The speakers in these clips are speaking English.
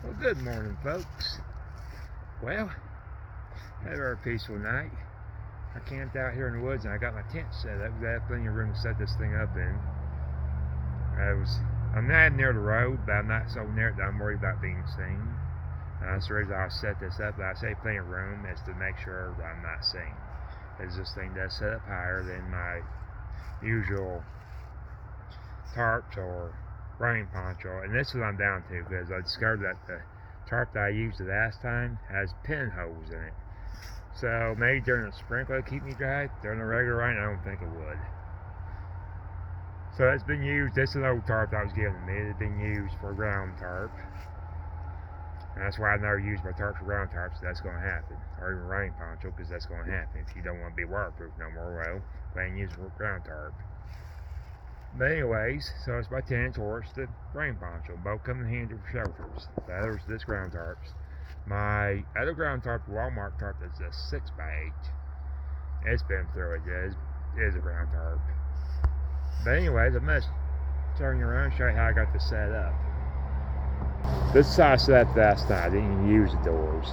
Well, good morning, folks. Well, had a very peaceful night. I camped out here in the woods and I got my tent set up. I have plenty of room to set this thing up in. I'm not near the road, but I'm not so near it that I'm worried about being seen. That's the reason I set this up. But I say plenty of room is to make sure that I'm not seen. Because this thing does set up higher than my usual tarps or rain poncho, and this is what I'm down to because I discovered that the tarp that I used the last time has pinholes in it. So maybe during the sprinkler it'll keep me dry. During the regular rain, I don't think it would. So it's been used. This is an old tarp that was given to me. It's been used for a ground tarp, and that's why I never use my tarp for ground tarps. That's going to happen, or even rain poncho, because that's going to happen. If you don't want to be waterproof no more, well, go ahead and use it for ground tarp. But anyways, so it's my tent or it's the rain poncho. Both come in handy for shelters. The other's this ground tarps. My other ground tarp, the Walmart tarp, is a 6x8. It's been through it. It is a ground tarp. But anyways, I'm going to turn you around and show you how I got this set up. This is how I set up last night. I didn't even use the doors.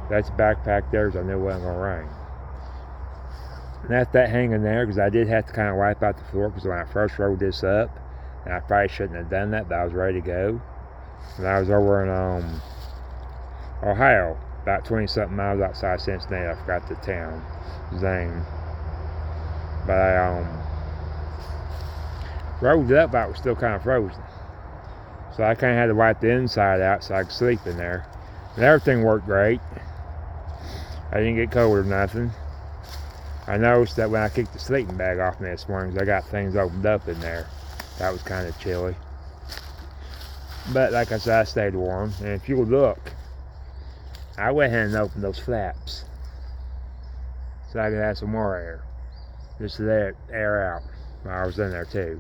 That's backpack there, so I knew it wasn't going to rain. And that's that hanging there because I did have to kind of wipe out the floor because when I first rolled this up, and I probably shouldn't have done that, but I was ready to go. And I was over in Ohio, about 20-something miles outside Cincinnati. I forgot the town, Zane. But I rolled it up, but it was still kind of frozen. So I kind of had to wipe the inside out so I could sleep in there. And everything worked great. I didn't get cold or nothing. I noticed that when I kicked the sleeping bag off me this morning, I got things opened up in there. That was kind of chilly. But like I said, I stayed warm. And if you look, I went ahead and opened those flaps so I could have some more air. Just to let air out while I was in there too.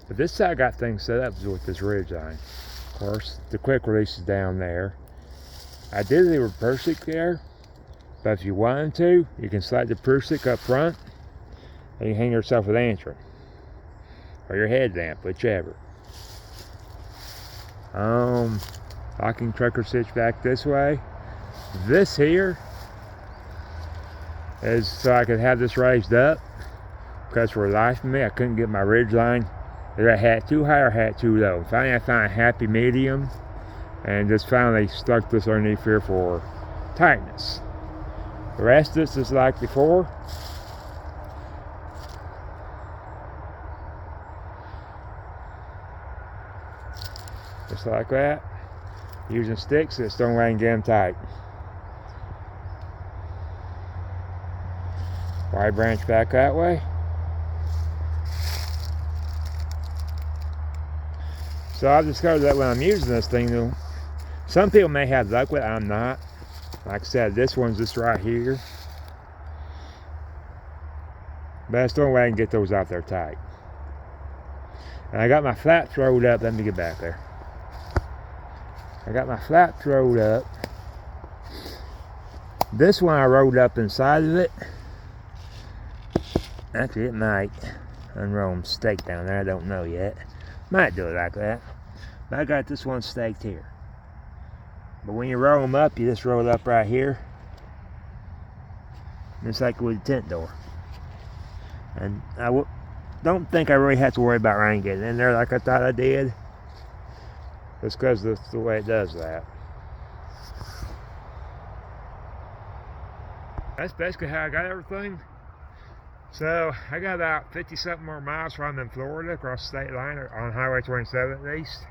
But this side I got things set up with this ridgeline. Of course, the quick release is down there. I did leave a purse stick there. But if you wanted to, you can slide the purse stick up front and you hang yourself a lantern or your headlamp, whichever. Locking trucker stitch back this way. This here is so I could have this raised up because for the life of me, I couldn't get my ridgeline. Either I had too high or I had too low. Finally, I found a happy medium and just finally stuck this underneath here for tightness. The rest of this is like before. Just like that. Using sticks, just don't let them get them tight. Wide branch back that way. So I've discovered that when I'm using this thing, some people may have luck with it, I'm not. Like I said, this one's just right here. But I still don't way I can get those out there tight. And I got my flaps rolled up. Let me get back there. I got my flaps rolled up. This one I rolled up inside of it. Actually, it might unroll them staked down there. I don't know yet. Might do it like that. But I got this one staked here. But when you roll them up, you just roll it up right here. Just like with the tent door. And I don't think I really have to worry about rain getting in there like I thought I did. Just because that's the way it does that. That's basically how I got everything. So I got about 50-something more miles from I'm in Florida across the state line on Highway 27 at least.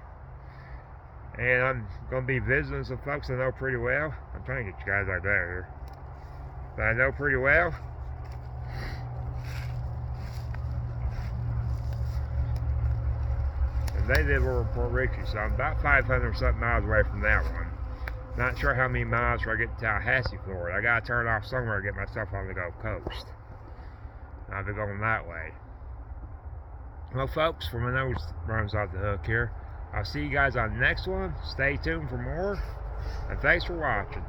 And I'm going to be visiting some folks I know pretty well. I'm trying to get you guys out there. But I know pretty well. And they live over in Port Richey, so I'm about 500-something miles away from that one. Not sure how many miles before I get to Tallahassee, Florida. I got to turn off somewhere to get myself on the Gulf Coast. I'll be going that way. Well, folks, for my nose runs off the hook here. I'll see you guys on the next one. Stay tuned for more. And thanks for watching.